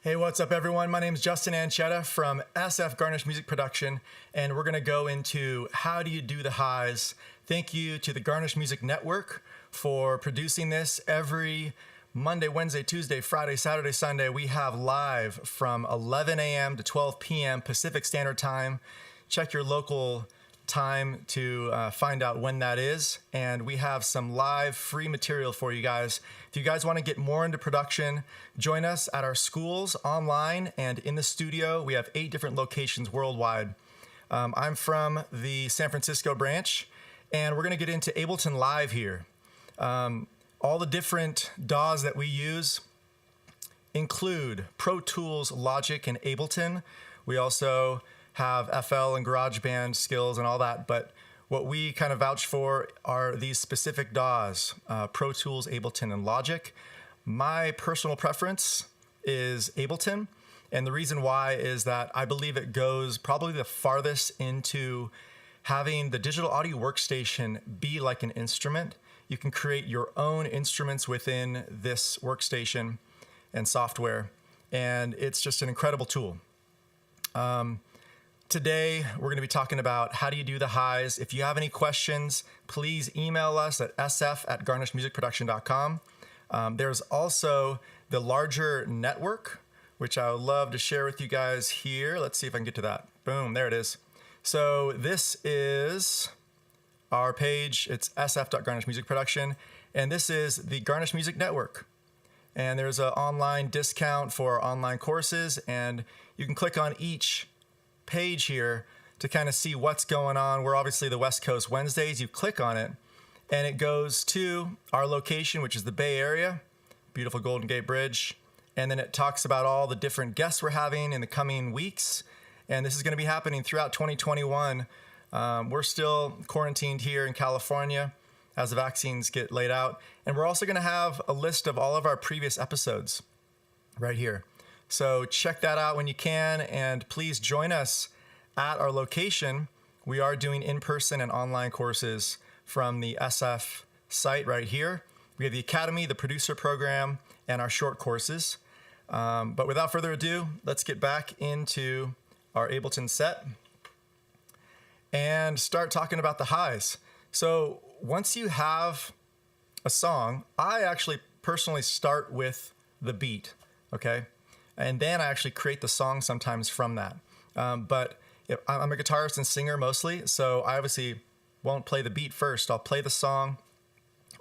Hey, what's up everyone? My name is Justin Ancheta from SF Garnish Music Production, and we're gonna go into how do you do the highs. Thank you to the Garnish Music Network for producing this. Every Monday, Wednesday, Tuesday, Friday, Saturday, Sunday, we have live from 11 a.m. to 12 p.m. Pacific Standard Time. Check your local time to find out when that is, and we have some live free material for you guys. If you guys want to get more into production, join us at our schools, online, and in the studio. We have 8 different locations worldwide. I'm from the San Francisco branch, and we're going to get into Ableton Live here. All the different DAWs that we use include Pro Tools, Logic, and Ableton. We also have FL and GarageBand skills and all that, but what we kind of vouch for are these specific DAWs, Pro Tools, Ableton, and Logic. My personal preference is Ableton, and the reason why is that I believe it goes probably the farthest into having the digital audio workstation be like an instrument. You can create your own instruments within this workstation and software, and it's just an incredible tool. Today, we're going to be talking about how do you do the highs. If you have any questions, please email us at sf@garnishmusicproduction.com. There's also the larger network, which I would love to share with you guys here. Let's see if I can get to that. Boom, there it is. So this is our page. It's sf.garnishmusicproduction, and this is the Garnish Music Network. And there's an online discount for online courses, and you can click on each page here to kind of see what's going on. We're obviously the West Coast Wednesdays. You click on it and it goes to our location, which is the Bay Area, beautiful Golden Gate Bridge. And then it talks about all the different guests we're having in the coming weeks. And this is going to be happening throughout 2021. We're still quarantined here in California as the vaccines get laid out. And we're also going to have a list of all of our previous episodes right here. So check that out when you can, and please join us at our location. We are doing in-person and online courses from the SF site right here. We have the Academy, the producer program, and our short courses. But without further ado, let's get back into our Ableton set and start talking about the highs. So once you have a song, I actually personally start with the beat, okay? And then I actually create the song sometimes from that. But I'm a guitarist and singer mostly, so I obviously won't play the beat first. I'll play the song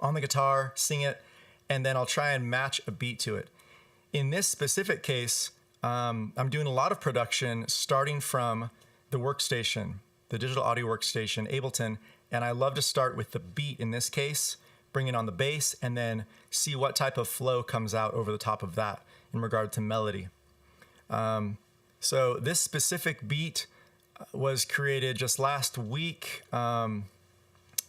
on the guitar, sing it, and then I'll try and match a beat to it. In this specific case, I'm doing a lot of production starting from the workstation, the digital audio workstation, Ableton, and I love to start with the beat in this case, bring it on the bass, and then see what type of flow comes out over the top of that in regard to melody. So this specific beat was created just last week, and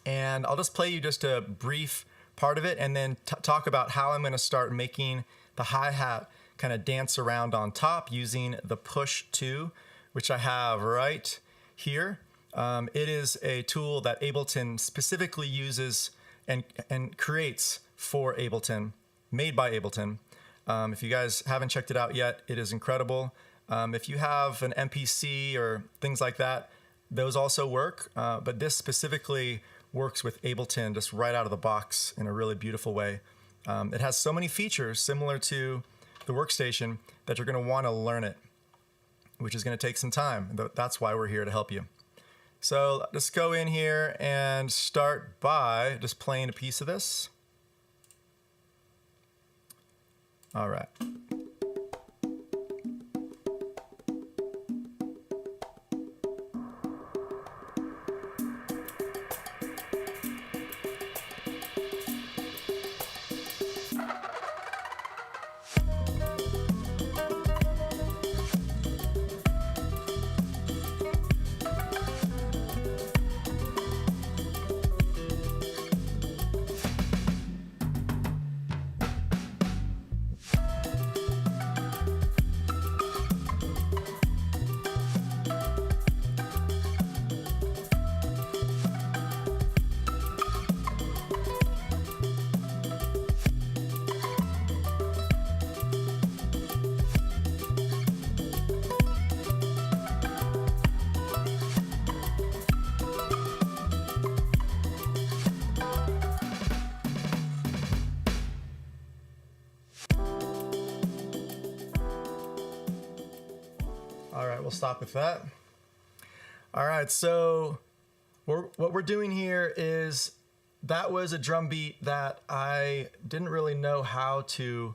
I'll just play you just a brief part of it and then talk about how I'm going to start making the hi-hat kind of dance around on top using the push 2, which I have right here. It is a tool that Ableton specifically uses and creates for Ableton, made by Ableton. If you guys haven't checked it out yet, it is incredible. If you have an MPC or things like that, those also work, but this specifically works with Ableton just right out of the box in a really beautiful way. It has so many features similar to the workstation that you're going to want to learn it, which is going to take some time. That's why we're here to help you. So let's go in here and start by just playing a piece of this. All right. All right, we'll stop with that. All right, so what we're doing here is, that was a drum beat that I didn't really know how to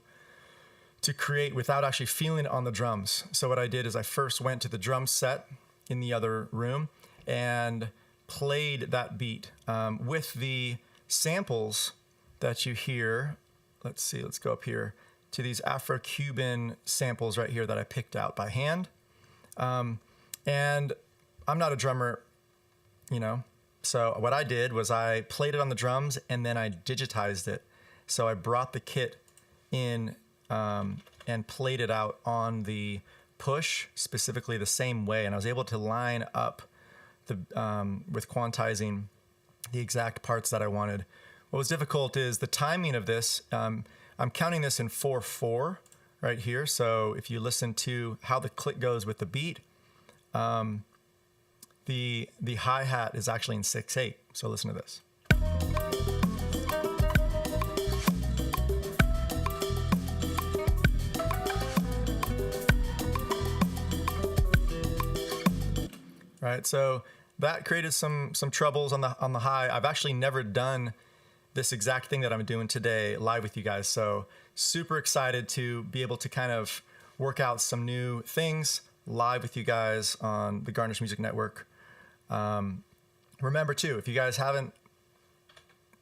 create without actually feeling it on the drums. So what I did is I first went to the drum set in the other room and played that beat with the samples that you hear. Let's see, let's go up here to these Afro-Cuban samples right here that I picked out by hand. And I'm not a drummer, you know, so what I did was I played it on the drums and then I digitized it. So I brought the kit in and played it out on the push, specifically the same way. And I was able to line up the with quantizing the exact parts that I wanted. What was difficult is the timing of this. I'm counting this in 4/4 right here. So if you listen to how the click goes with the beat, the hi-hat is actually in 6/8. So listen to this. Right, so that created some troubles on the high. I've actually never done this exact thing that I'm doing today live with you guys. So super excited to be able to kind of work out some new things live with you guys on the Garnish Music Network. Remember too, if you guys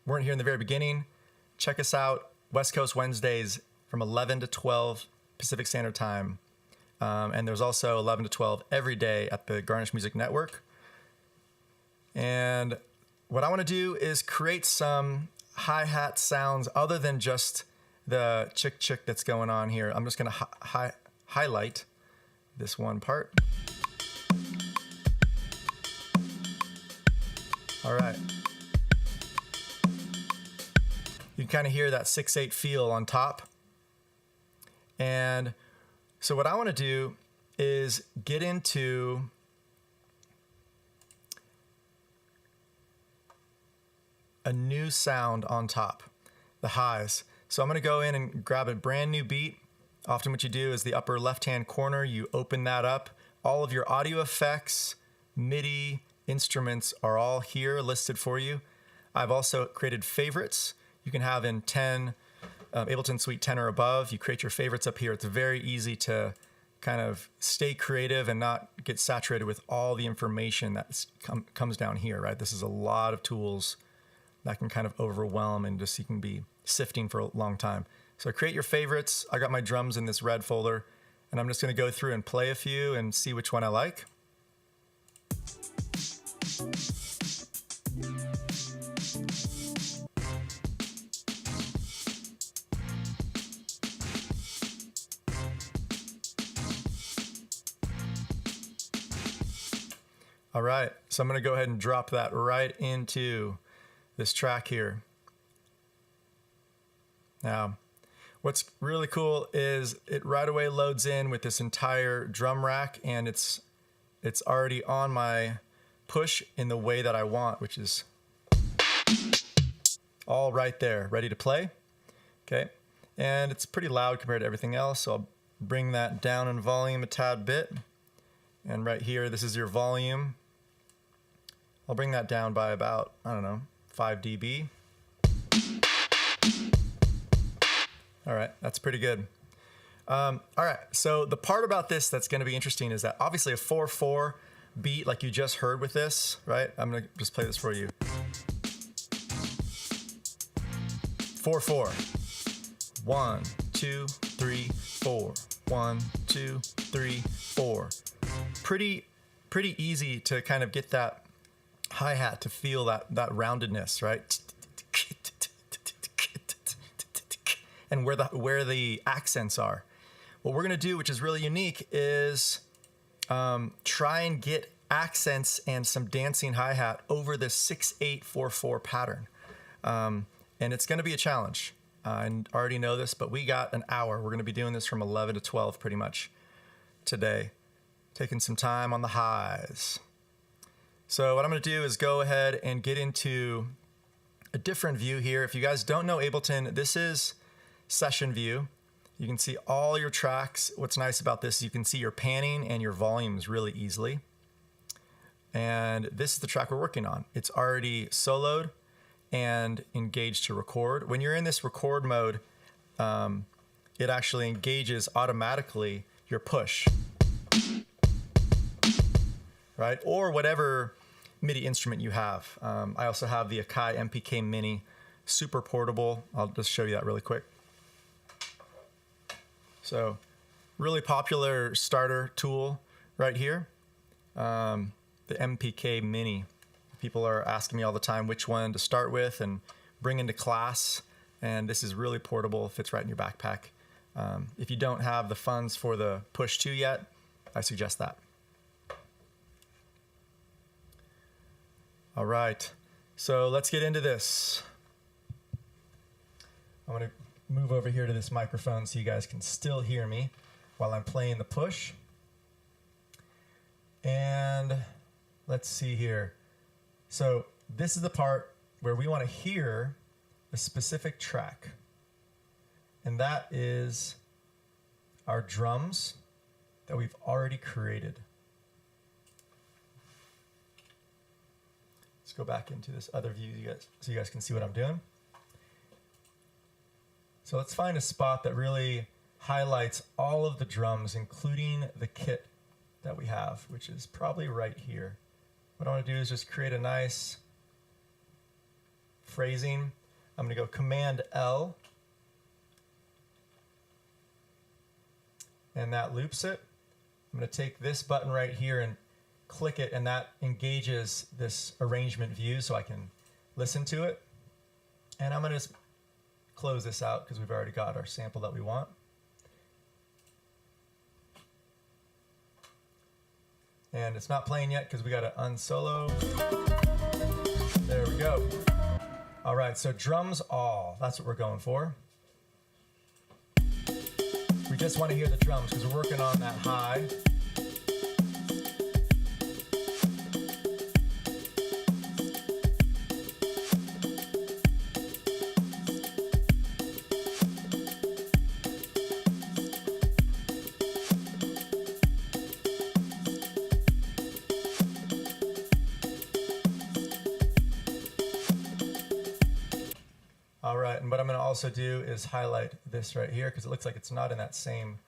weren't here in the very beginning, check us out West Coast Wednesdays from 11 to 12 Pacific Standard Time. And there's also 11 to 12 every day at the Garnish Music Network. And what I want to do is create some hi-hat sounds other than just the chick that's going on here. I'm just going to highlight this one part. All right. You can kind of hear that 6/8 feel on top. And so what I want to do is get into a new sound on top, the highs. So I'm going to go in and grab a brand new beat. Often what you do is the upper left-hand corner, you open that up. All of your audio effects, MIDI, instruments are all here listed for you. I've also created favorites. You can have in 10, Ableton Suite 10 or above. You create your favorites up here. It's very easy to kind of stay creative and not get saturated with all the information that comes down here, right? This is a lot of tools that can kind of overwhelm and just you can be sifting for a long time. So create your favorites. I got my drums in this red folder, and I'm just going to go through and play a few and see which one I like. All right, so I'm going to go ahead and drop that right into this track here. Now, what's really cool is it right away loads in with this entire drum rack, and it's already on my push in the way that I want, which is all right there, ready to play. Okay, and it's pretty loud compared to everything else, so I'll bring that down in volume a tad bit. And right here, this is your volume. I'll bring that down by about, I don't know, 5 dB. All right, that's pretty good. All right, so the part about this that's gonna be interesting is that obviously a 4/4 beat like you just heard with this, right? I'm gonna just play this for you. 4/4. 1, 2, 3, 4. 1, 2, 3, 4. Pretty easy to kind of get that hi-hat to feel that roundedness, right? And where the accents are. What we're gonna do, which is really unique, is try and get accents and some dancing hi-hat over this 6/8-4/4 pattern. And it's gonna be a challenge. I already know this, but we got an hour. We're gonna be doing this from 11 to 12 pretty much today. Taking some time on the highs. So what I'm gonna do is go ahead and get into a different view here. If you guys don't know Ableton, this is session view. You can see all your tracks. What's nice about this is you can see your panning and your volumes really easily. And this is the track we're working on. It's already soloed and engaged to record. When you're in this record mode, it actually engages automatically your push, right? Or whatever MIDI instrument you have. I also have the Akai MPK Mini, super portable. I'll just show you that really quick. So really popular starter tool right here, the MPK Mini. People are asking me all the time which one to start with and bring into class. And this is really portable, fits right in your backpack. If you don't have the funds for the Push 2 yet, I suggest that. All right, so let's get into this. I'm gonna move over here to this microphone so you guys can still hear me while I'm playing the push. And let's see here. So this is the part where we want to hear a specific track. And that is our drums that we've already created. Let's go back into this other view so you guys can see what I'm doing. So let's find a spot that really highlights all of the drums, including the kit that we have, which is probably right here. What I want to do is just create a nice phrasing. I'm going to go Command L, and that loops it. I'm going to take this button right here and click it, and that engages this arrangement view so I can listen to it. And I'm going to just close this out because we've already got our sample that we want. And it's not playing yet because we got to unsolo. There we go. All right, so drums all. That's what we're going for. We just want to hear the drums because we're working on that high. All right, and what I'm going to also do is highlight this right here because it looks like it's not in that same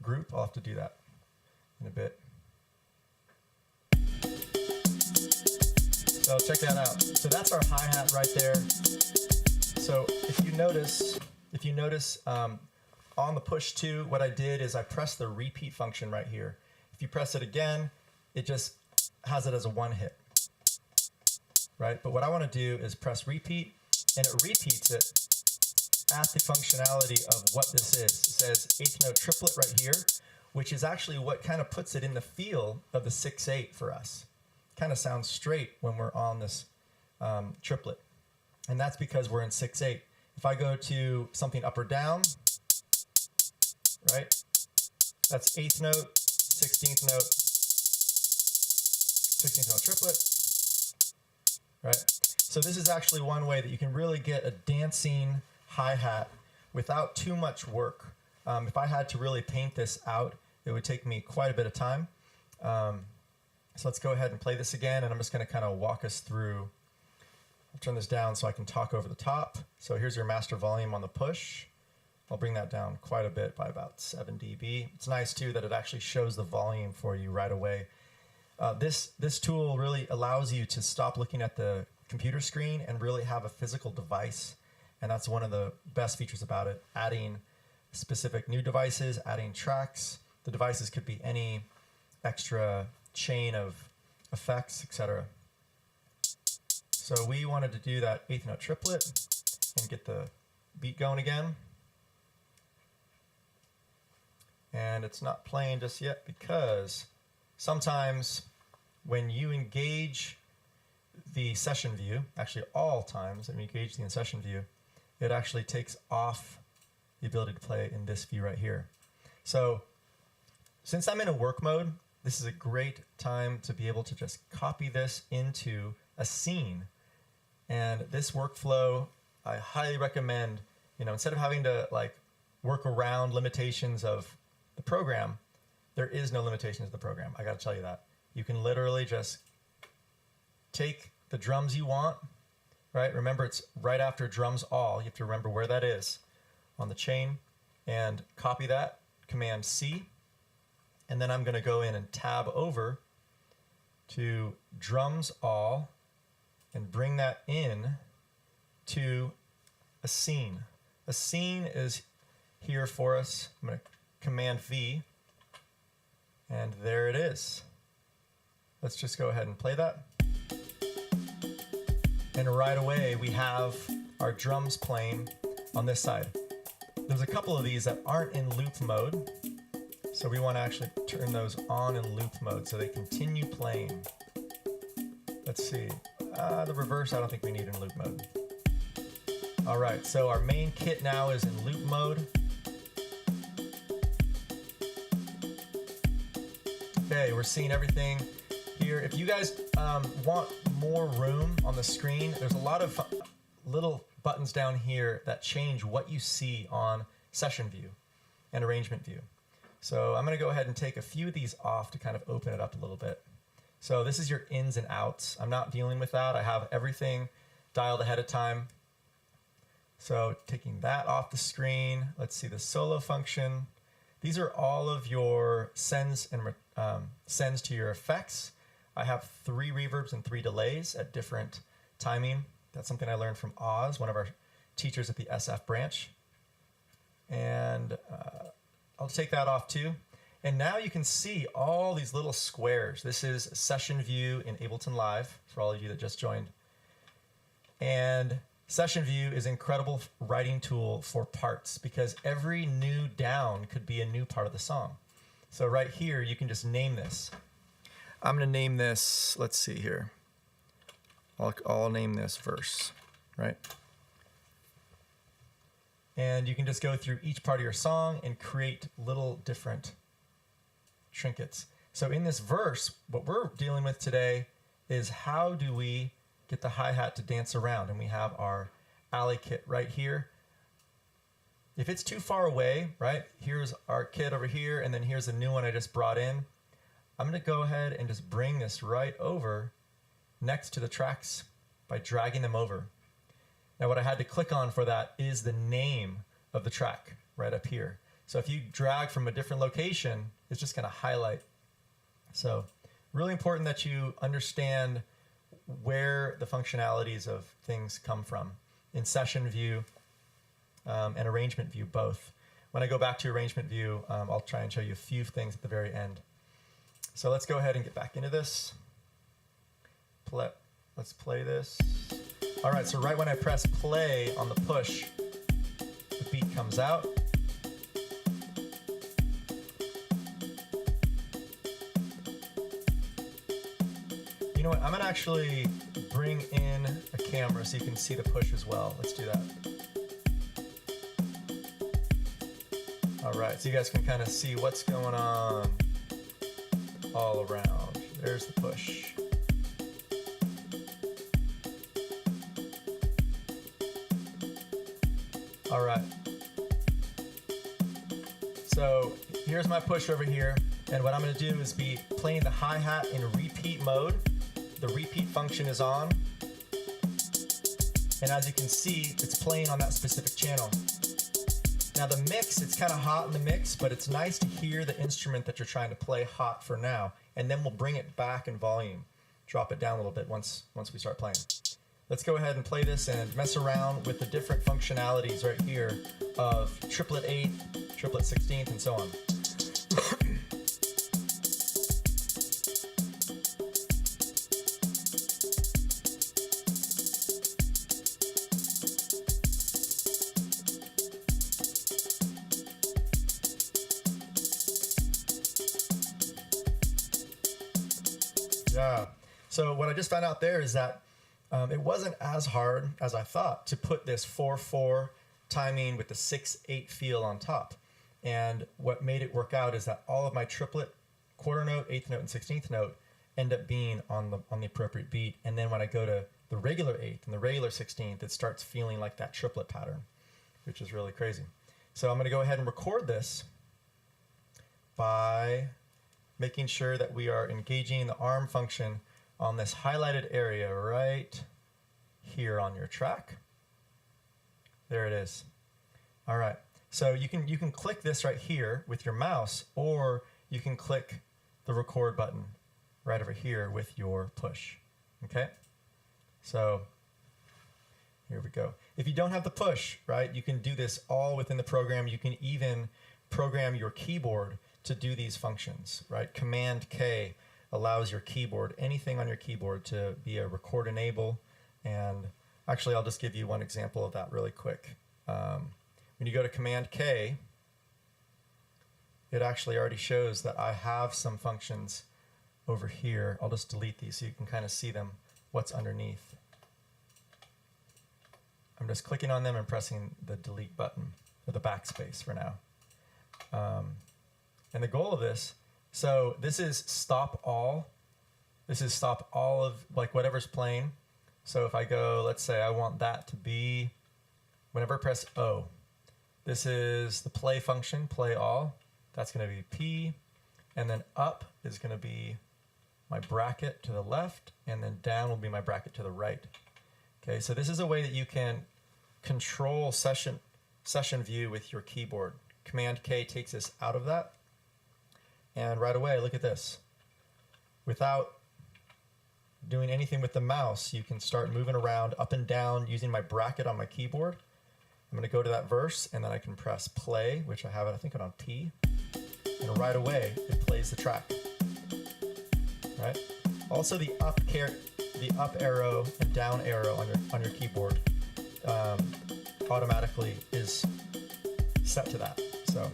group. I'll have to do that in a bit. So check that out. So that's our hi-hat right there. So if you notice on the push 2, what I did is I pressed the repeat function right here. If you press it again, it just has it as a one hit, right? But what I want to do is press repeat, and it repeats it at the functionality of what this is. It says eighth note triplet right here, which is actually what kind of puts it in the feel of the 6/8 for us. Kind of sounds straight when we're on this triplet. And that's because we're in 6/8. If I go to something up or down, right? That's eighth note, 16th note, 16th note triplet, right? So this is actually one way that you can really get a dancing hi-hat without too much work. If I had to really paint this out, it would take me quite a bit of time. So let's go ahead and play this again, and I'm just going to kind of walk us through. I'll turn this down so I can talk over the top. So here's your master volume on the push. I'll bring that down quite a bit by about 7 dB. It's nice too that it actually shows the volume for you right away. This tool really allows you to stop looking at the computer screen and really have a physical device. And that's one of the best features about it. Adding specific new devices, adding tracks. The devices could be any extra chain of effects, etc. So we wanted to do that eighth note triplet and get the beat going again. And it's not playing just yet because sometimes when you engage the session view, actually all times when you engage the in session view, it actually takes off the ability to play in this view right here. So since I'm in a work mode, this is a great time to be able to just copy this into a scene. And this workflow, I highly recommend, instead of having to like work around limitations of the program, there is no limitations of the program. I got to tell you that. You can literally just take the drums you want, right? Remember, it's right after drums all. You have to remember where that is on the chain, and copy that, Command C, and then I'm going to go in and tab over to drums all and bring that in to a scene. A scene is here for us. I'm going to Command V, and there it is. Let's just go ahead and play that. And right away we have our drums playing on this side. There's a couple of these that aren't in loop mode, so we want to actually turn those on in loop mode so they continue playing. Let's see. The reverse I don't think we need in loop mode. All right, so our main kit now is in loop mode. Okay, we're seeing everything here. If you guys want more room on the screen, there's a lot of little buttons down here that change what you see on session view and arrangement view. So I'm going to go ahead and take a few of these off to kind of open it up a little bit. So this is your ins and outs. I'm not dealing with that. I have everything dialed ahead of time. So taking that off the screen, let's see the solo function. These are all of your sends and sends to your effects. I have 3 reverbs and 3 delays at different timing. That's something I learned from Oz, one of our teachers at the SF branch. And I'll take that off too. And now you can see all these little squares. This is session view in Ableton Live for all of you that just joined. And session view is an incredible writing tool for parts because every new down could be a new part of the song. So right here, you can just name this. I'm going to name this, let's see here. I'll name this verse, right? And you can just go through each part of your song and create little different trinkets. So in this verse, what we're dealing with today is how do we get the hi-hat to dance around? And we have our alley kit right here. If it's too far away, right? Here's our kit over here, and then here's the new one I just brought in. I'm going to go ahead and just bring this right over next to the tracks by dragging them over. Now what I had to click on for that is the name of the track right up here. So if you drag from a different location, it's just going to highlight. So really important that you understand where the functionalities of things come from in session view and arrangement view both. When I go back to arrangement view, I'll try and show you a few things at the very end. So let's go ahead and get back into this. Let's play this. All right, so right when I press play on the push, the beat comes out. You know what, I'm gonna actually bring in a camera so you can see the push as well. Let's do that. All right, so you guys can kind of see what's going on all around. There's the push. All right. So here's my push over here. And what I'm going to do is be playing the hi-hat in repeat mode. The repeat function is on. And as you can see, it's playing on that specific channel. Now the mix, it's kind of hot in the mix, but it's nice to hear the instrument that you're trying to play hot for now. And then we'll bring it back in volume. Drop it down a little bit once we start playing. Let's go ahead and play this and mess around with the different functionalities right here of triplet 8th, triplet 16th, and so on. Yeah, so what I just found out there is that it wasn't as hard as I thought to put this 4/4 timing with the 6/8 feel on top. And what made it work out is that all of my triplet, quarter note, 8th note, and 16th note end up being on the appropriate beat. And then when I go to the regular 8th and the regular 16th, it starts feeling like that triplet pattern, which is really crazy. So I'm going to go ahead and record this by making sure that we are engaging the arm function on this highlighted area right here on your track. There it is. All right. So you can click this right here with your mouse, or you can click the record button right over here with your push. Okay? So here we go. If you don't have the push, right, you can do this all within the program. You can even program your keyboard to do these functions, right? Command K allows your keyboard, anything on your keyboard, to be a record enable. And actually, I'll just give you one example of that really quick. When you go to Command K, it actually already shows that I have some functions over here. I'll just delete these so you can kind of see them, what's underneath. I'm just clicking on them and pressing the delete button, or the backspace for now. And the goal of this, so this is stop all. This is stop all of like whatever's playing. So if I go, let's say I want that to be, whenever I press O, this is the play function, play all. That's going to be P. And then up is going to be my bracket to the left, and then down will be my bracket to the right. Okay, so this is a way that you can control session view with your keyboard. Command K takes us out of that. And right away, look at this. Without doing anything with the mouse, you can start moving around up and down using my bracket on my keyboard. I'm going to go to that verse, and then I can press play, which I have it, I think, on P. And right away, it plays the track. Right? Also, the up arrow and down arrow on your keyboard automatically is set to that. So,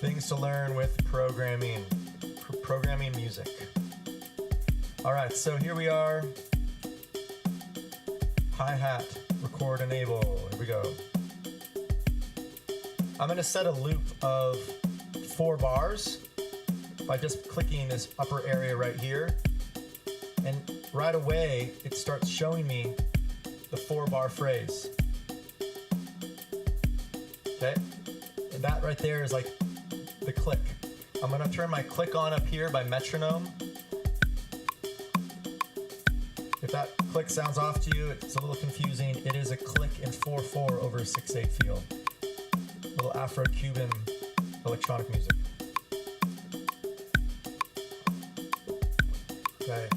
things to learn with programming music. All right, so here we are. Hi-hat, record enable. Here we go. I'm going to set a loop of 4 bars by just clicking this upper area right here. And right away, it starts showing me the 4-bar phrase. Okay? And that right there is like the click. I'm going to turn my click on up here by metronome. If that click sounds off to you, it's a little confusing. It is a click in 4/4 over 6/8 feel. A little Afro-Cuban electronic music. Okay.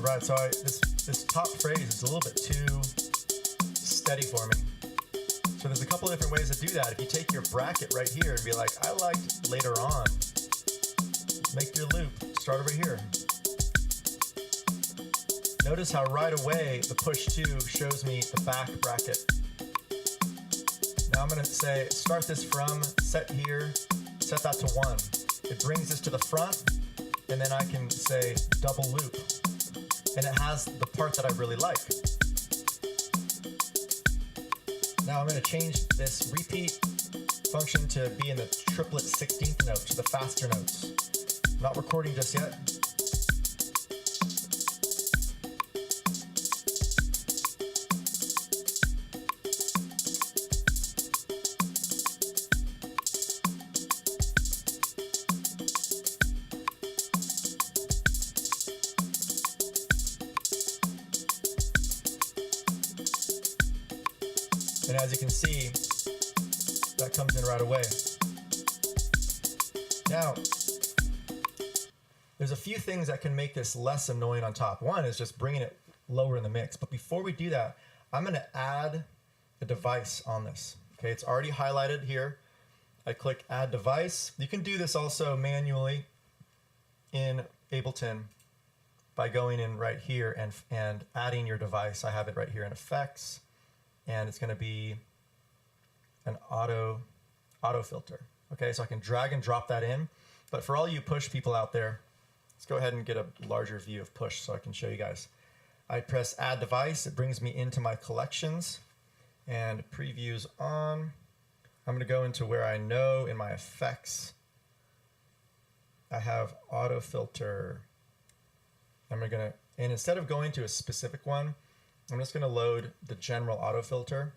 Right, so this top phrase is a little bit too steady for me. So there's a couple different ways to do that. If you take your bracket right here and be like, I liked later on, make your loop, start over here. Notice how right away the push 2 shows me the back bracket. Now I'm going to say, start this from, set here, set that to 1. It brings this to the front, and then I can say double loop. And it has the part that I really like. Now I'm going to change this repeat function to be in the triplet 16th note, to the faster notes. I'm not recording just yet. And as you can see, that comes in right away. Now, there's a few things that can make this less annoying on top. One is just bringing it lower in the mix. But before we do that, I'm going to add a device on this. Okay, it's already highlighted here. I click Add Device. You can do this also manually in Ableton by going in right here and adding your device. I have it right here in Effects. and it's going to be an auto filter. Okay, so I can drag and drop that in. But for all you push people out there, let's go ahead and get a larger view of push so I can show you guys. I press add device. It brings me into my collections and previews on. I'm going to go into where I know in my effects I have auto filter. And instead of going to a specific one, I'm just going to load the general auto filter,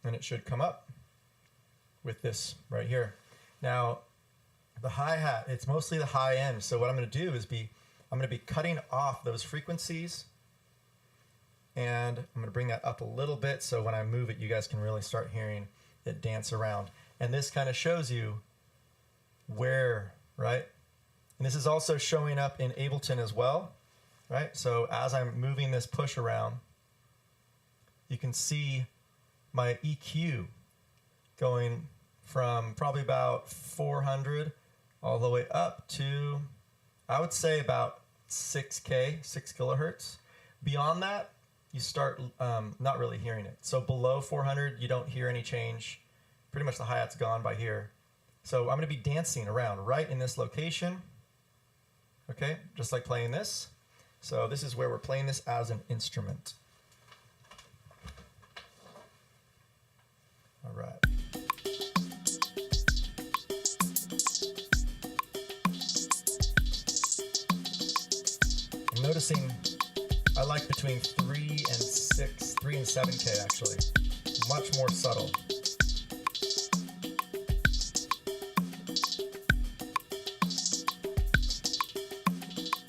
and it should come up with this right here. Now, the hi-hat, it's mostly the high end. So what I'm going to do is I'm going to be cutting off those frequencies, and I'm going to bring that up a little bit so when I move it, you guys can really start hearing it dance around. And this kind of shows you where, right? And this is also showing up in Ableton as well, right? So as I'm moving this push around, you can see my EQ going from probably about 400 all the way up to, I would say, about 6K, 6 kilohertz. Beyond that, you start not really hearing it. So below 400, you don't hear any change. Pretty much the hi-hat's gone by here. So I'm going to be dancing around right in this location. Okay, just like playing this. So this is where we're playing this as an instrument. All right. I'm noticing I like between 3 and 7K actually. Much more subtle.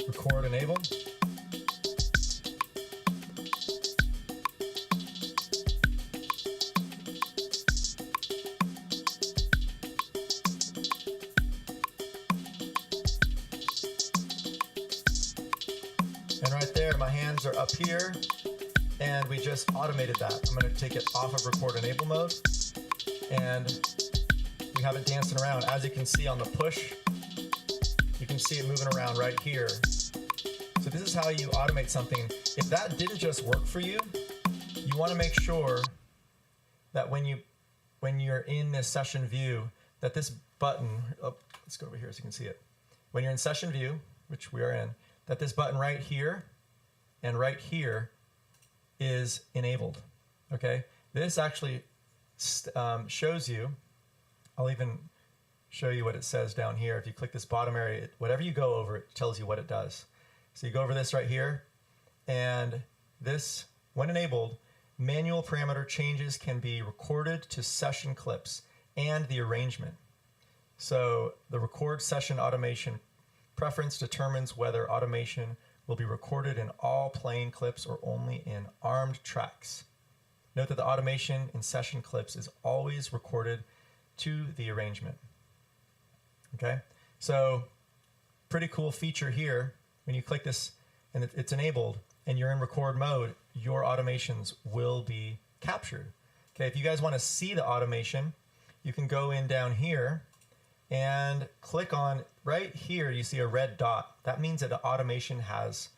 Record enable. And right there, my hands are up here, and we just automated that. I'm going to take it off of record enable mode, and we have it dancing around. As you can see on the push, you can see it moving around right here. So this is how you automate something. If that didn't just work for you, you want to make sure that when you're in this session view, that this button, let's go over here so you can see it. When you're in session view, which we are in, that this button right here and right here is enabled, okay? This actually shows you, I'll even show you what it says down here. If you click this bottom area, whatever you go over, it tells you what it does. So you go over this right here, and this, when enabled, manual parameter changes can be recorded to session clips and the arrangement. So the record session automation preference determines whether automation will be recorded in all playing clips or only in armed tracks. Note that the automation in session clips is always recorded to the arrangement. Okay, so pretty cool feature here. When you click this and it's enabled and you're in record mode, your automations will be captured. Okay, if you guys want to see the automation, you can go in down here and click on right here. You see a red dot. That means that the automation has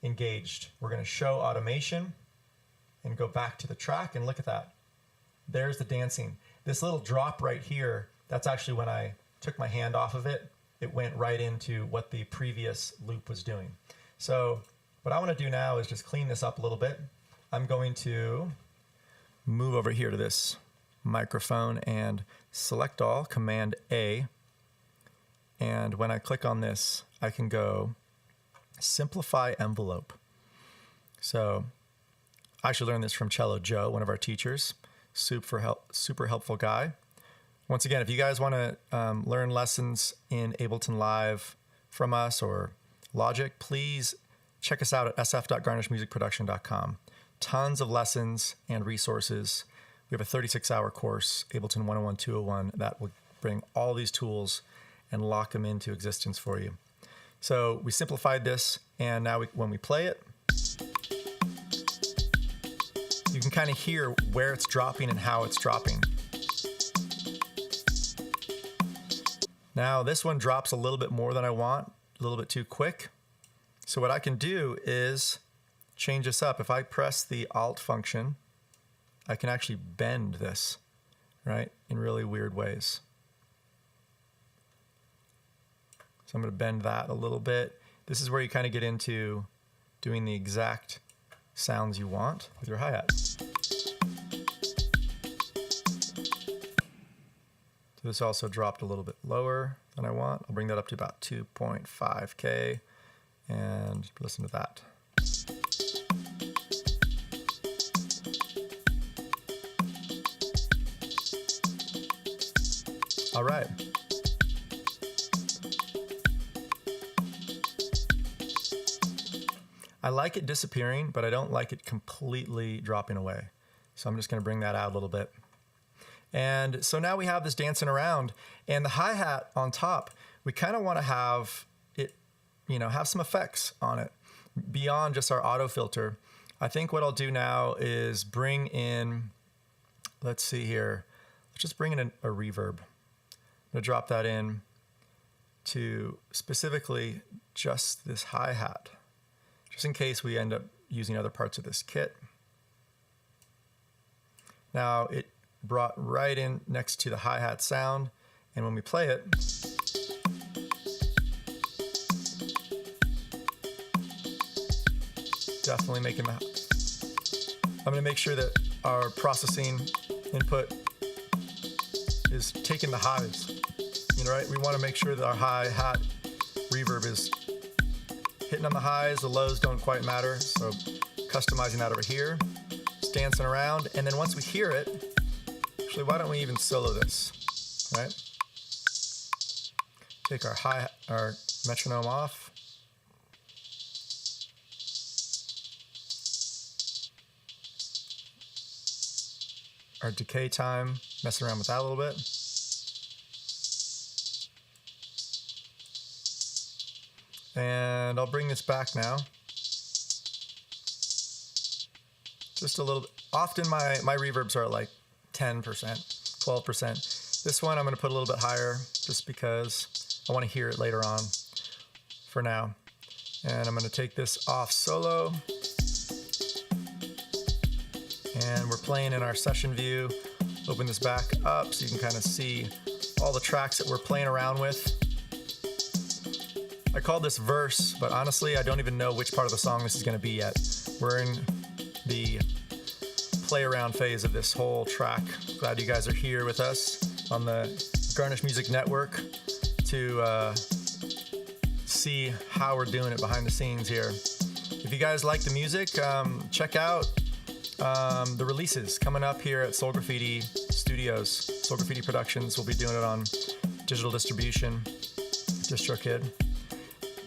engaged. We're going to show automation and go back to the track, and look at that. There's the dancing. This little drop right here, that's actually when I took my hand off of it. It went right into what the previous loop was doing. So what I want to do now is just clean this up a little bit. I'm going to move over here to this microphone and select all, Command A. And when I click on this, I can go simplify envelope. So I actually learned this from Cello Joe, one of our teachers, super helpful guy. Once again, if you guys want to learn lessons in Ableton Live from us or Logic, please check us out at sf.garnishmusicproduction.com. Tons of lessons and resources. We have a 36-hour course, Ableton 101, 201, that will bring all these tools and lock them into existence for you. So we simplified this, and now when we play it, you can kind of hear where it's dropping and how it's dropping. Now this one drops a little bit more than I want, a little bit too quick. So what I can do is change this up. If I press the Alt function, I can actually bend this, right, in really weird ways. So I'm going to bend that a little bit. This is where you kind of get into doing the exact sounds you want with your hi-hat. So this also dropped a little bit lower than I want. I'll bring that up to about 2.5K and listen to that. All right. I like it disappearing, but I don't like it completely dropping away. So I'm just going to bring that out a little bit. And so now we have this dancing around, and the hi-hat on top, we kind of want to have it, have some effects on it beyond just our auto filter. I think what I'll do now is bring in, let's see here, let's just bring in a reverb. I'm going to drop that in to specifically just this hi-hat, just in case we end up using other parts of this kit. Now it brought right in next to the hi-hat sound, and when we play it, definitely making that. I'm going to make sure that our processing input is taking the highs. Right? We want to make sure that our hi-hat reverb is hitting on the highs. The lows don't quite matter. So customizing that over here, it's dancing around. And then once we hear it, actually, why don't we even solo this, right? Take our metronome off. Our decay time, messing around with that a little bit. And I'll bring this back now. Just a little bit. Often my reverbs are like 10%, 12%. This one I'm going to put a little bit higher just because I want to hear it later on for now. And I'm going to take this off solo. And we're playing in our session view. Open this back up so you can kind of see all the tracks that we're playing around with. I call this verse, but honestly, I don't even know which part of the song this is going to be yet. We're in the play around phase of this whole track. Glad you guys are here with us on the Garnish Music Network to see how we're doing it behind the scenes here. If you guys like the music, check out the releases coming up here at Soul Graffiti Studios. Soul Graffiti Productions will be doing it on digital distribution, DistroKid.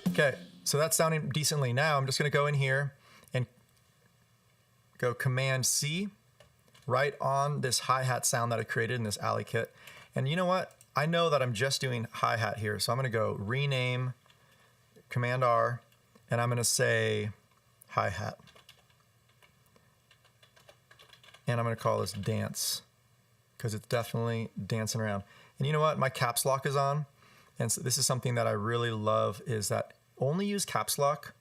Okay, so that's sounding decently. Now I'm just going to go in here and go Command C right on this hi-hat sound that I created in this alley kit. And you know what? I know that I'm just doing hi-hat here, so I'm going to go rename, Command R, and I'm going to say hi-hat. And I'm going to call this dance because it's definitely dancing around. And you know what? My caps lock is on. And so this is something that I really love, is that only use caps lock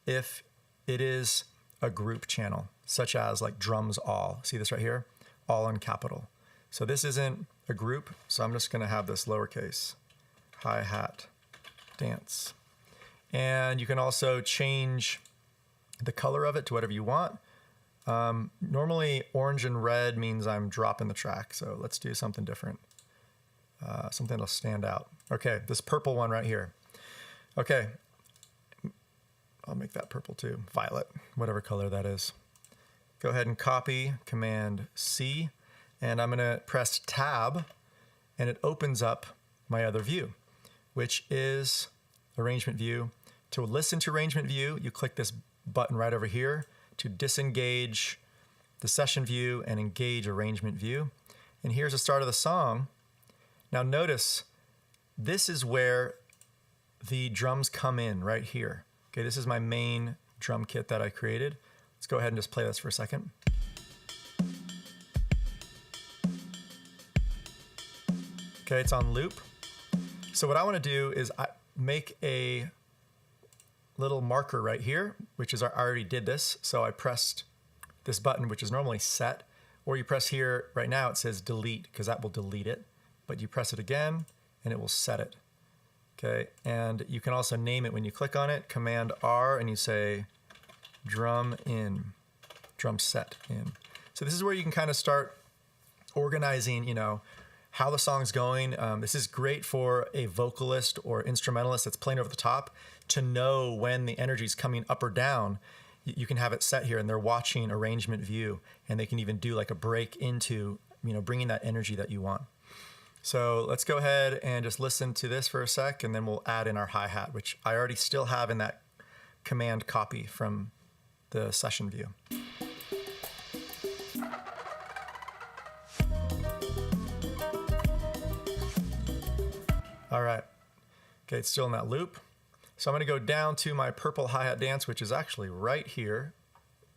if it is a group channel, such as like drums all. See this right here? All in capital. So this isn't a group, so I'm just going to have this lowercase, hi-hat, dance. And you can also change the color of it to whatever you want. Normally orange and red means I'm dropping the track, so let's do something different. Something that'll stand out. Okay, this purple one right here. Okay, I'll make that purple too, violet, whatever color that is. Go ahead and copy, Command C, and I'm gonna press Tab, and it opens up my other view, which is Arrangement View. To listen to Arrangement View, you click this button right over here to disengage the session view and engage Arrangement View. And here's the start of the song. Now notice, this is where the drums come in right here. Okay, this is my main drum kit that I created. Let's go ahead and just play this for a second. Okay, it's on loop. So what I want to do is make a little marker right here, which is I already did this. So I pressed this button, which is normally set, or you press here right now, it says delete, because that will delete it. But you press it again and it will set it. Okay, and you can also name it when you click on it, Command R, and you say drum in, drum set in. So this is where you can kind of start organizing, you know, how the song's going. This is great for a vocalist or instrumentalist that's playing over the top to know when the energy is coming up or down. You can have it set here and they're watching arrangement view, and they can even do like a break into, you know, bringing that energy that you want. So let's go ahead and just listen to this for a sec, and then we'll add in our hi-hat, which I already still have in that command copy from the session view. All right, okay, it's still in that loop. So I'm gonna go down to my purple hi-hat dance, which is actually right here.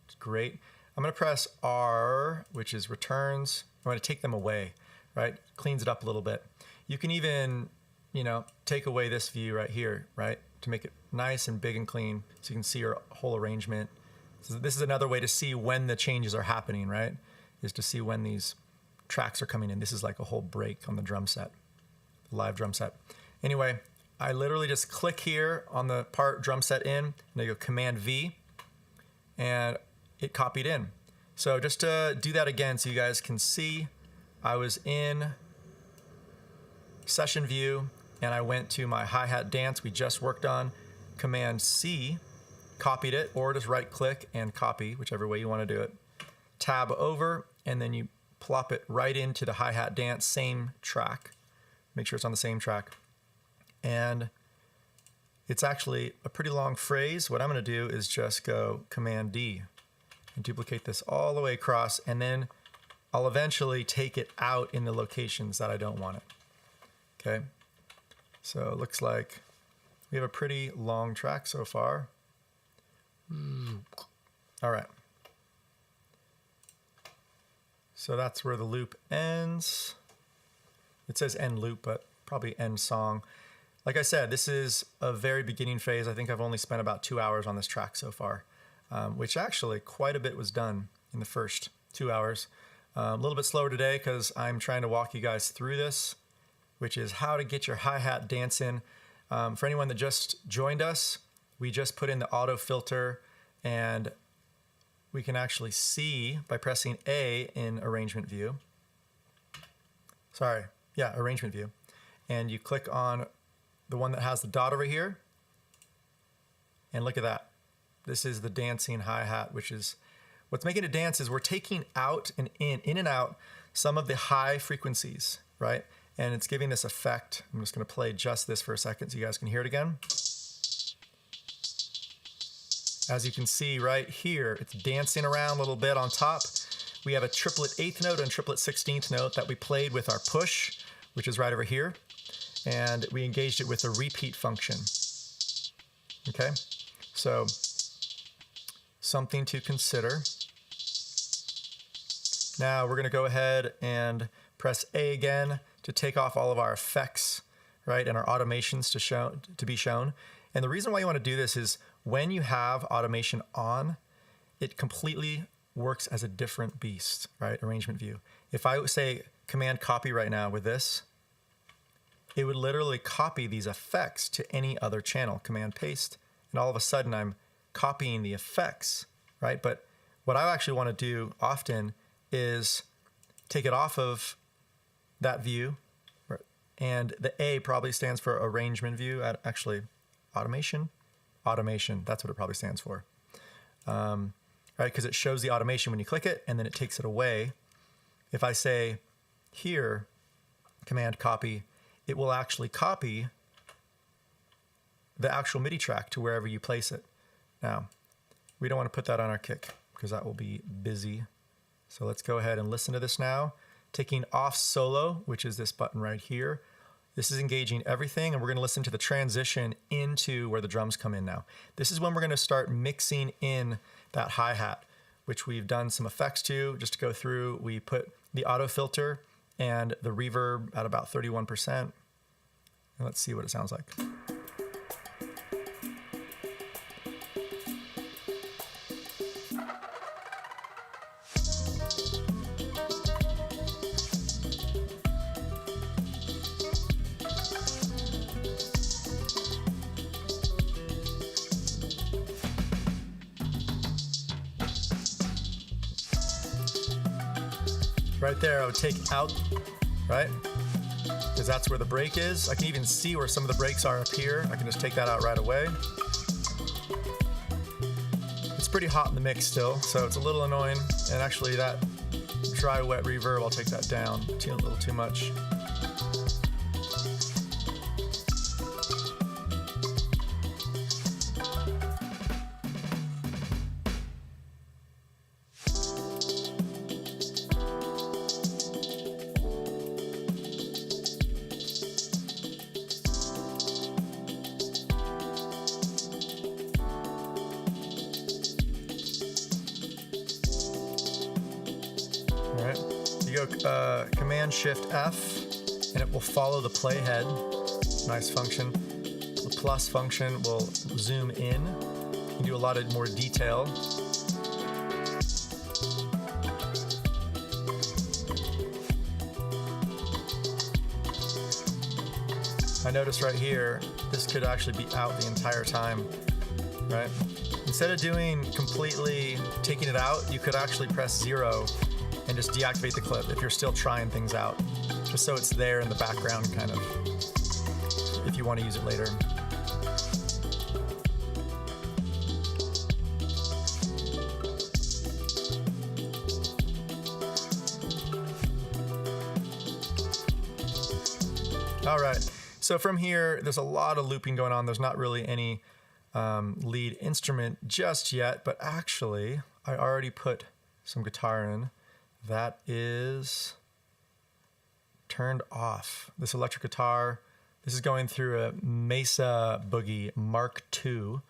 It's great. I'm gonna press R, which is returns. I'm gonna take them away, right? Cleans it up a little bit. You can even, you know, take away this view right here, right? To make it nice and big and clean so you can see your whole arrangement. So this is another way to see when the changes are happening, right? Is to see when these tracks are coming in. This is like a whole break on the drum set, the live drum set. Anyway, I literally just click here on the part drum set in, and I go Command V, and it copied in. So just to do that again so you guys can see, I was in session view, and I went to my hi-hat dance we just worked on, Command C, copied it, or just right click and copy, whichever way you want to do it. Tab over, and then you plop it right into the hi-hat dance, same track. Make sure it's on the same track. And it's actually a pretty long phrase. What I'm going to do is just go Command D and duplicate this all the way across, and then I'll eventually take it out in the locations that I don't want it. Okay, so it looks like we have a pretty long track so far. All right. So that's where the loop ends. It says end loop, but probably end song. Like I said, this is a very beginning phase. I think I've only spent about 2 hours on this track so far, which actually quite a bit was done in the first 2 hours. A little bit slower today because I'm trying to walk you guys through this, which is how to get your hi-hat dance in. For anyone that just joined us, we just put in the auto filter, and we can actually see by pressing A in arrangement view. Sorry, yeah, arrangement view. And you click on the one that has the dot over here, and look at that. This is the dancing hi-hat, which is what's making it dance. Is we're taking out and in and out some of the high frequencies, right? And it's giving this effect. I'm just going to play just this for a second so you guys can hear it again. As you can see right here, it's dancing around a little bit on top. We have a triplet 8th note and triplet 16th note that we played with our push, which is right over here. And we engaged it with a repeat function. Okay, so something to consider. Now we're going to go ahead and press A again to take off all of our effects, right, and our automations to be shown. And the reason why you want to do this is when you have automation on, it completely works as a different beast, right? Arrangement view. If I say Command copy right now with this, it would literally copy these effects to any other channel. Command paste, and all of a sudden I'm copying the effects, right? But what I actually want to do often is take it off of that view, and the A probably stands for arrangement view. Actually, automation, that's what it probably stands for, right? Because it shows the automation when you click it, and then it takes it away. If I say here, Command copy, it will actually copy the actual MIDI track to wherever you place it. Now, we don't want to put that on our kick because that will be busy. So let's go ahead and listen to this now. Taking off solo, which is this button right here. This is engaging everything, and we're going to listen to the transition into where the drums come in now. This is when we're going to start mixing in that hi-hat, which we've done some effects to. Just to go through, we put the auto filter and the reverb at about 31%. And let's see what it sounds like. right there, I would take out, right? Because that's where the break is. I can even see where some of the breaks are up here. I can just take that out right away. It's pretty hot in the mix still, so it's a little annoying. And actually that dry wet reverb, I'll take that down. A little too much. You go Command-Shift F, and it will follow the playhead. Nice function. The plus function will zoom in. You can do a lot of more detail. I noticed right here, this could actually be out the entire time, right? Instead of doing completely taking it out, you could actually press 0 and just deactivate the clip if you're still trying things out, just so it's there in the background, kind of, if you want to use it later. All right, so from here, there's a lot of looping going on. There's not really any lead instrument just yet, but actually, I already put some guitar in. That is turned off. This electric guitar, this is going through a Mesa Boogie Mark II.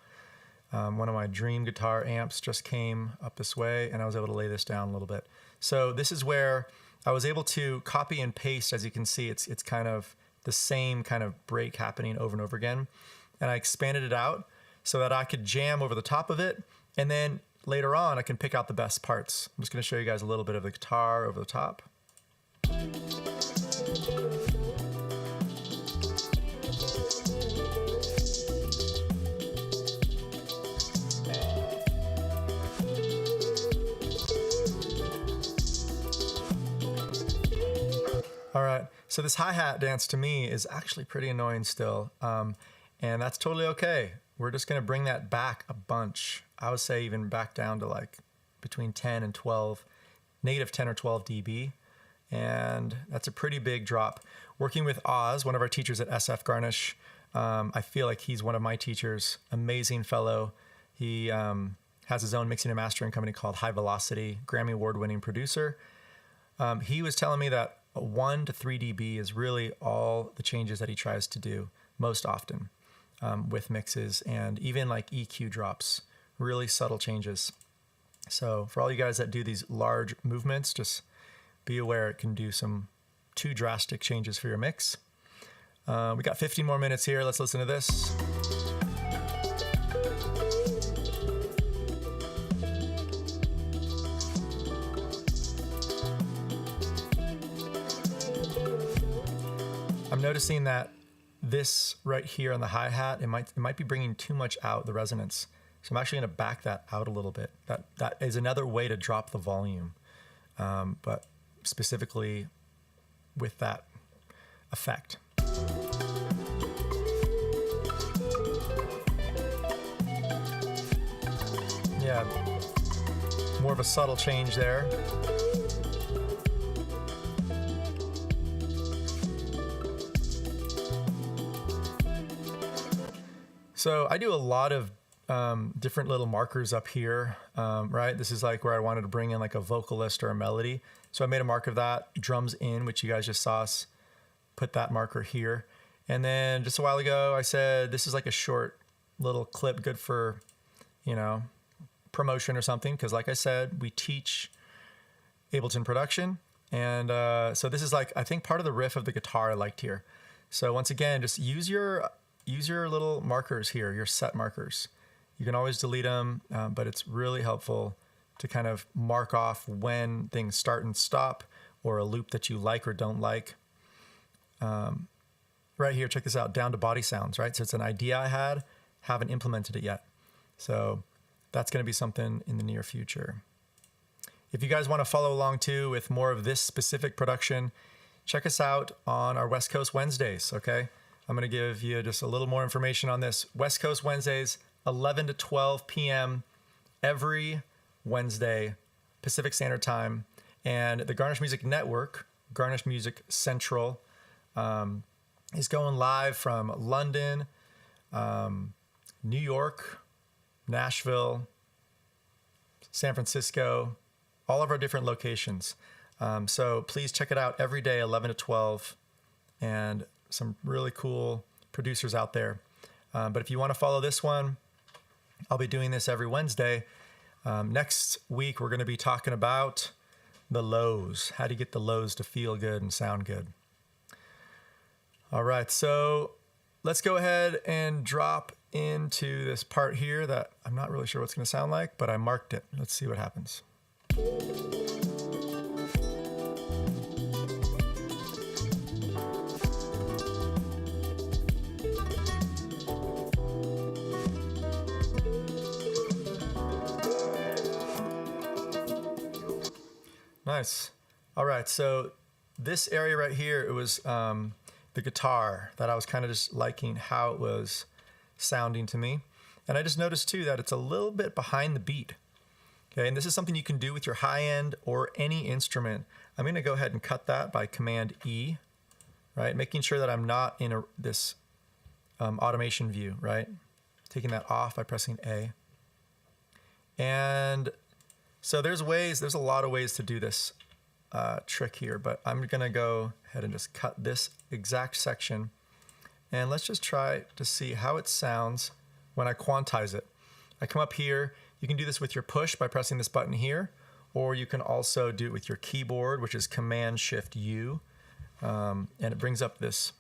One of my dream guitar amps just came up this way, and I was able to lay this down a little bit. So this is where I was able to copy and paste. As you can see, it's kind of the same kind of break happening over and over again. And I expanded it out so that I could jam over the top of it, and then later on, I can pick out the best parts. I'm just going to show you guys a little bit of the guitar over the top. All right, so this hi-hat dance to me is actually pretty annoying still, and that's totally okay. We're just going to bring that back a bunch. I would say even back down to like between 10 and 12, negative 10 or 12 dB. And that's a pretty big drop. Working with Oz, one of our teachers at SF Garnish, I feel like he's one of my teachers, amazing fellow. He has his own mixing and mastering company called High Velocity, Grammy Award winning producer. He was telling me that 1 to 3 dB is really all the changes that he tries to do most often with mixes, and even like EQ drops. Really subtle changes. So for all you guys that do these large movements, just be aware it can do some too drastic changes for your mix. We got 15 more minutes here. Let's listen to this. I'm noticing that this right here on the hi-hat, it might be bringing too much out, the resonance. So I'm actually going to back that out a little bit. That is another way to drop the volume, but specifically with that effect. Yeah, more of a subtle change there. So I do a lot of different little markers up here, right? This is like where I wanted to bring in like a vocalist or a melody. So I made a mark of that, drums in, which you guys just saw us put that marker here. And then just a while ago, I said, this is like a short little clip, good for, you know, promotion or something. Cause like I said, we teach Ableton production. And so this is like, I think part of the riff of the guitar I liked here. So once again, just use your little markers here, your set markers. You can always delete them, but it's really helpful to kind of mark off when things start and stop, or a loop that you like or don't like. Right here, check this out, down to body sounds, right? So it's an idea I had, haven't implemented it yet. So that's gonna be something in the near future. If you guys want to follow along too with more of this specific production, check us out on our West Coast Wednesdays, okay? I'm going to give you just a little more information on this. West Coast Wednesdays, 11 to 12 p.m. every Wednesday, Pacific Standard Time. And the Garnish Music Network, Garnish Music Central, is going live from London, New York, Nashville, San Francisco, all of our different locations. So please check it out every day, 11 to 12, and some really cool producers out there. But if you want to follow this one, I'll be doing this every Wednesday. Next week, we're going to be talking about the lows. How do you get the lows to feel good and sound good? All right, so let's go ahead and drop into this part here that I'm not really sure what's going to sound like, but I marked it. Let's see what happens. Nice. All right, so this area right here, it was the guitar that I was kind of just liking how it was sounding to me. And I just noticed too that it's a little bit behind the beat. Okay, and this is something you can do with your high end or any instrument. I'm going to go ahead and cut that by Command E, right? Making sure that I'm not in this automation view, right? Taking that off by pressing A. And so there's a lot of ways to do this trick here, but I'm going to go ahead and just cut this exact section. And let's just try to see how it sounds when I quantize it. I come up here. You can do this with your push by pressing this button here, or you can also do it with your keyboard, which is Command-Shift-U. And it brings up this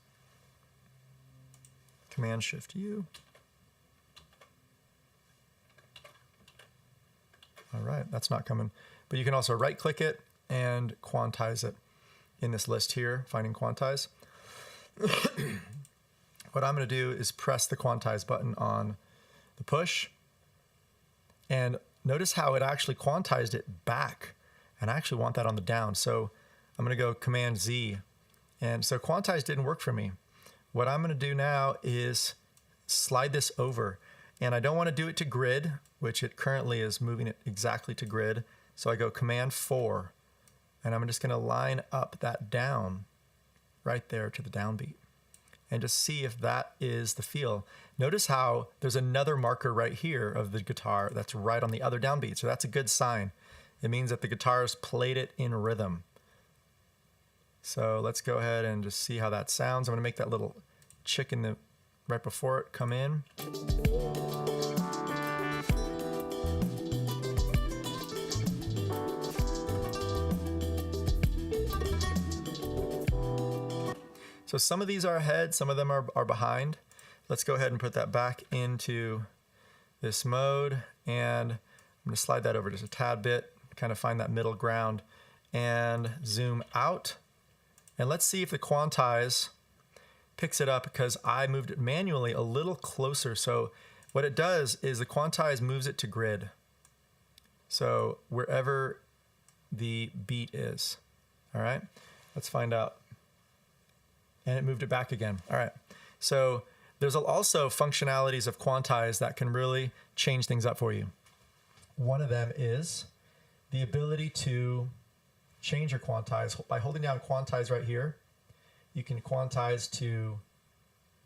Command-Shift-U. All right, that's not coming. But you can also right-click it and quantize it in this list here, finding quantize. What I'm going to do is press the quantize button on the push. And notice how it actually quantized it back. And I actually want that on the down. So I'm going to go Command-Z. And so quantize didn't work for me. What I'm going to do now is slide this over. And I don't want to do it to grid, which it currently is moving it exactly to grid. So I go Command-4. And I'm just going to line up that down right there to the downbeat and just see if that is the feel. Notice how there's another marker right here of the guitar that's right on the other downbeat. So that's a good sign. It means that the guitar's played it in rhythm. So let's go ahead and just see how that sounds. I'm going to make that little chick in the right before it come in. So some of these are ahead, some of them are behind. Let's go ahead and put that back into this mode, and I'm going to slide that over just a tad bit, kind of find that middle ground, and zoom out. And let's see if the quantize picks it up, because I moved it manually a little closer. So what it does is the quantize moves it to grid. So wherever the beat is. All right, let's find out. And it moved it back again. All right, so there's also functionalities of quantize that can really change things up for you. One of them is the ability to change your quantize. By holding down quantize right here, you can quantize to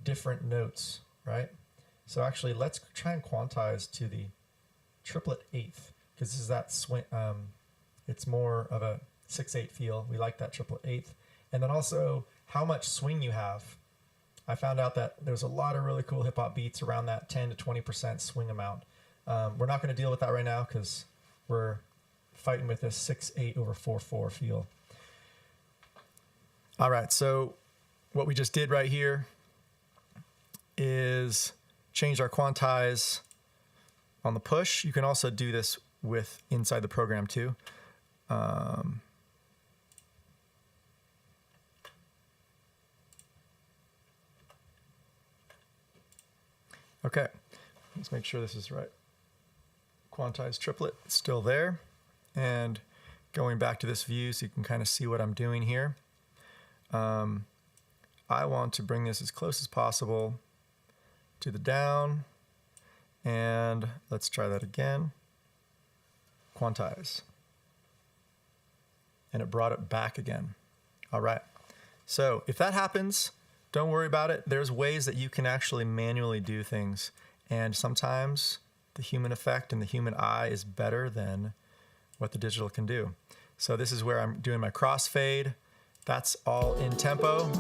different notes, right? So actually, let's try and quantize to the triplet eighth, because this is that swing. It's more of a 6/8 feel. We like that triplet eighth. And then also how much swing you have. I found out that there's a lot of really cool hip hop beats around that 10 to 20% swing amount. We're not going to deal with that right now because we're fighting with this 6/8 over 4/4 feel. All right, so what we just did right here is change our quantize on the push. You can also do this with inside the program too. Okay, let's make sure this is right. Quantize triplet, it's still there. And going back to this view so you can kind of see what I'm doing here. I want to bring this as close as possible to the down, and let's try that again. Quantize. And it brought it back again. All right. So if that happens, don't worry about it. There's ways that you can actually manually do things. And sometimes the human effect and the human eye is better than what the digital can do. So this is where I'm doing my crossfade. That's all in tempo.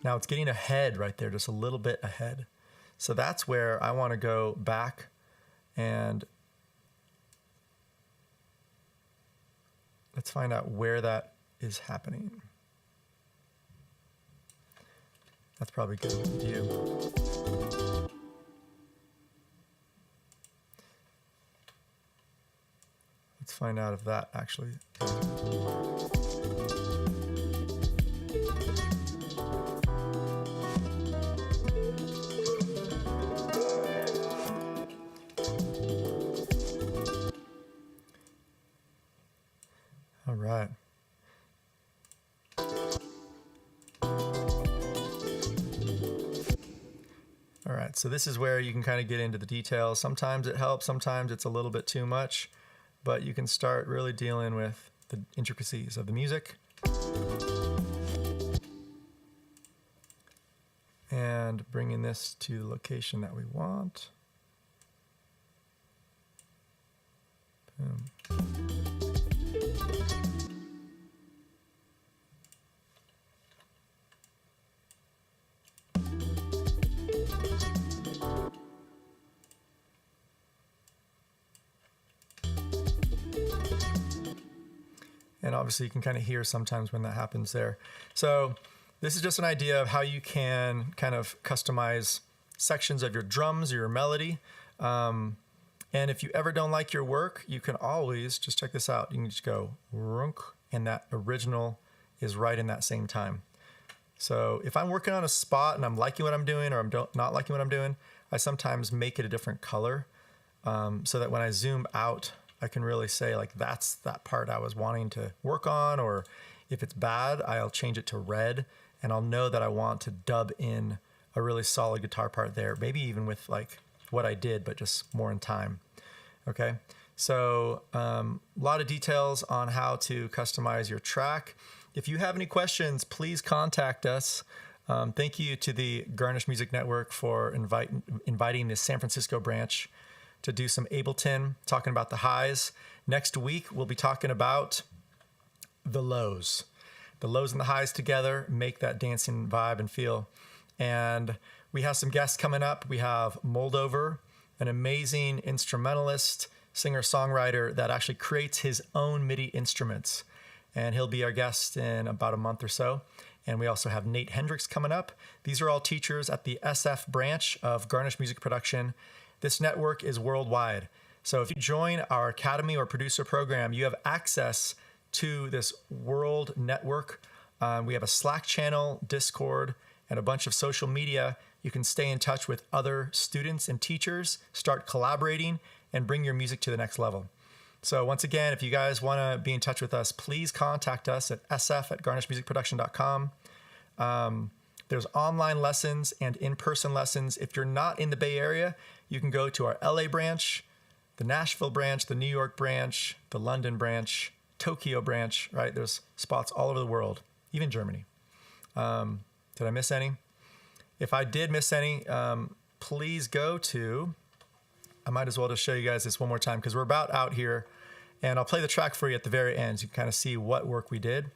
Now it's getting ahead right there, just a little bit ahead. So that's where I want to go back and let's find out where that is happening. That's probably good view. Let's find out if that actually. All right. All right, so this is where you can kind of get into the details. Sometimes it helps, sometimes it's a little bit too much, but you can start really dealing with the intricacies of the music. And bringing this to the location that we want. Boom. And obviously you can kind of hear sometimes when that happens there. So this is just an idea of how you can kind of customize sections of your drums or your melody. And if you ever don't like your work, you can always just check this out. You can just go runk, and that original is right in that same time. So if I'm working on a spot and I'm liking what I'm doing or I'm not liking what I'm doing, I sometimes make it a different color so that when I zoom out, I can really say like, that's that part I was wanting to work on, or if it's bad, I'll change it to red and I'll know that I want to dub in a really solid guitar part there, maybe even with like what I did, but just more in time. Okay. So a lot of details on how to customize your track. If you have any questions, please contact us. Thank you to the Garnish Music Network for inviting the San Francisco branch to do some Ableton, talking about the highs. Next week, we'll be talking about the lows. The lows and the highs together make that dancing vibe and feel. And we have some guests coming up. We have Moldover, an amazing instrumentalist, singer-songwriter that actually creates his own MIDI instruments. And he'll be our guest in about a month or so. And we also have Nate Hendricks coming up. These are all teachers at the SF branch of Garnish Music Production. This network is worldwide. So if you join our academy or producer program, you have access to this world network. We have a Slack channel, Discord, and a bunch of social media. You can stay in touch with other students and teachers, start collaborating, and bring your music to the next level. So once again, if you guys want to be in touch with us, please contact us at sf@garnishmusicproduction.com. There's online lessons and in-person lessons. If you're not in the Bay Area, you can go to our LA branch, the Nashville branch, the New York branch, the London branch, Tokyo branch, right? There's spots all over the world, even Germany. Did I miss any? If I did miss any, please go to, I might as well just show you guys this one more time because we're about out here, and I'll play the track for you at the very end so you can kind of see what work we did.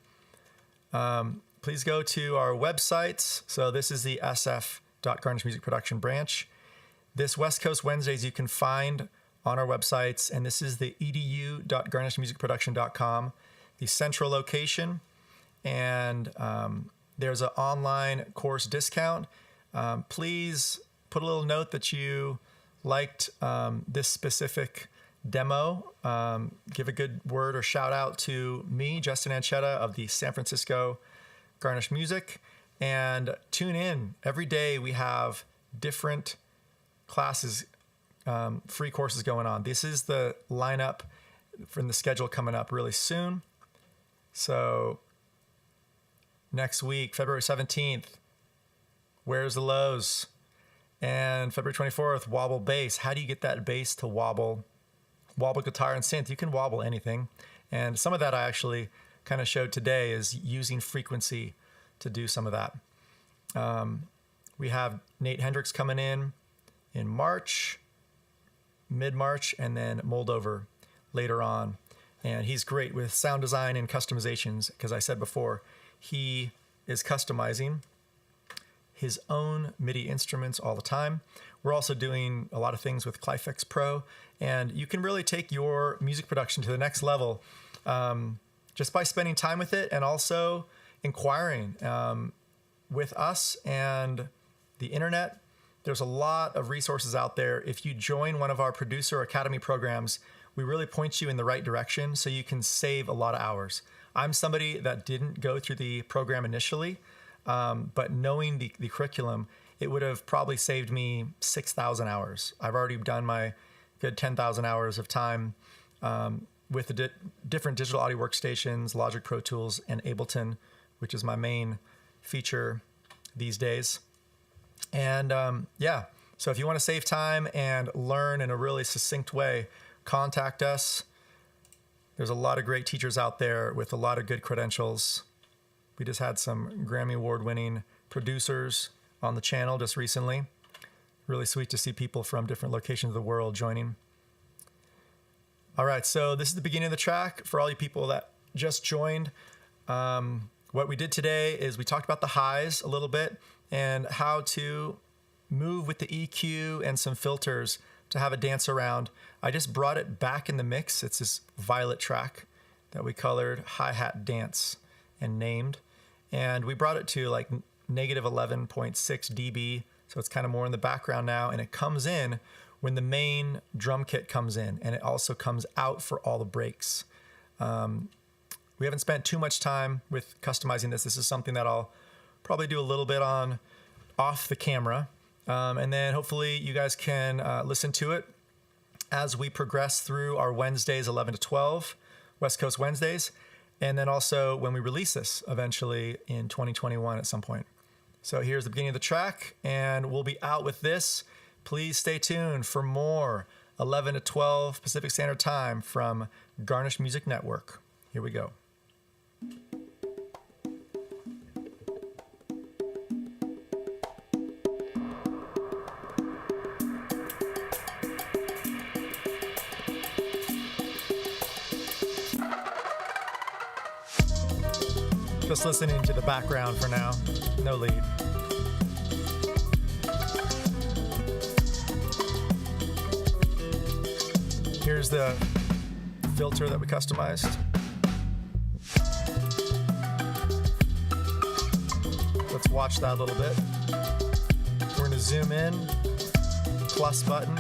Please go to our websites. So this is the sf.Garnish Music Production branch. This West Coast Wednesdays you can find on our websites, and this is the edu.garnishmusicproduction.com, the central location, and there's an online course discount. Please put a little note that you liked this specific demo. Give a good word or shout out to me, Justin Ancheta of the San Francisco Garnish Music, and tune in. Every day we have different classes, free courses going on. This is the lineup from the schedule coming up really soon. So next week, February 17th, Where's the Lows? And February 24th, Wobble Bass. How do you get that bass to wobble? Wobble guitar and synth. You can wobble anything. And some of that I actually kind of showed today is using frequency to do some of that. We have Nate Hendricks coming in March, mid-March, and then Moldover later on. And he's great with sound design and customizations because I said before, he is customizing his own MIDI instruments all the time. We're also doing a lot of things with Clifex Pro, and you can really take your music production to the next level just by spending time with it and also inquiring with us and the internet. There's a lot of resources out there. If you join one of our Producer Academy programs, we really point you in the right direction so you can save a lot of hours. I'm somebody that didn't go through the program initially, but knowing the curriculum, it would have probably saved me 6,000 hours. I've already done my good 10,000 hours of time with the different digital audio workstations, Logic Pro Tools, and Ableton, which is my main feature these days. And yeah, so if you want to save time and learn in a really succinct way, contact us. There's a lot of great teachers out there with a lot of good credentials. We just had some Grammy Award-winning producers on the channel just recently. Really sweet to see people from different locations of the world joining. All right, so this is the beginning of the track for all you people that just joined. What we did today is we talked about the highs a little bit and how to move with the EQ and some filters to have a dance around. I just brought it back in the mix. It's this violet track that we colored hi-hat dance and named. And we brought it to like negative 11.6 dB. So it's kind of more in the background now. And it comes in when the main drum kit comes in. And it also comes out for all the breaks. We haven't spent too much time with customizing this. This is something that I'll probably do a little bit on off the camera. And then hopefully you guys can listen to it as we progress through our Wednesdays, 11 to 12, West Coast Wednesdays. And then also when we release this eventually in 2021 at some point. So here's the beginning of the track, and we'll be out with this. Please stay tuned for more 11 to 12 Pacific Standard Time from Garnish Music Network. Here we go. Just listening to the background for now, no lead. Here's the filter that we customized. Let's watch that a little bit. We're gonna zoom in, plus button,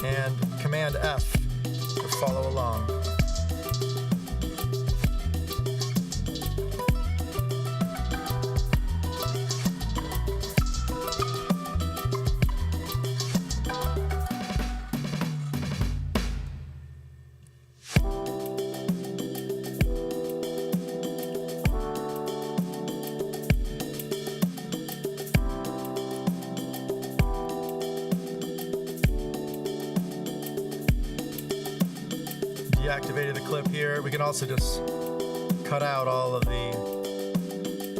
and Command F to follow along. Deactivated the clip here. We can also just cut out all of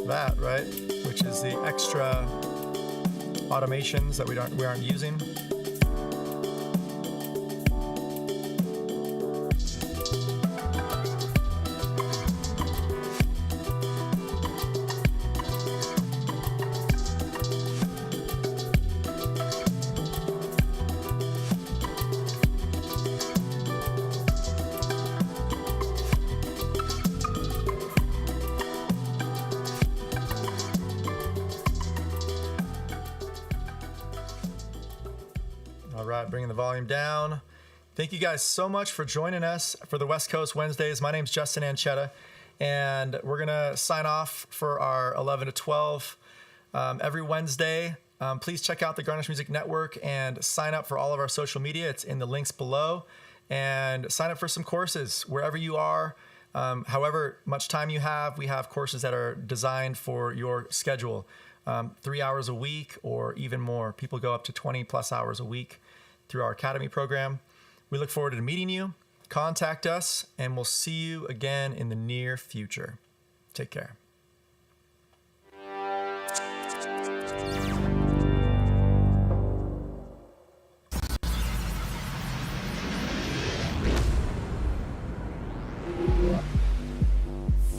that, right? Which is the extra automations that we aren't using. All right, bringing the volume down. Thank you guys so much for joining us for the West Coast Wednesdays. My name's Justin Ancheta, and we're gonna sign off for our 11 to 12 every Wednesday Please check out the Garnish Music Network and sign up for all of our social media. It's in the links below. And sign up for some courses wherever you are. However much time you have, we have courses that are designed for your schedule. 3 hours a week or even more. People go up to 20 plus hours a week through our Academy program. We look forward to meeting you. Contact us, and we'll see you again in the near future. Take care.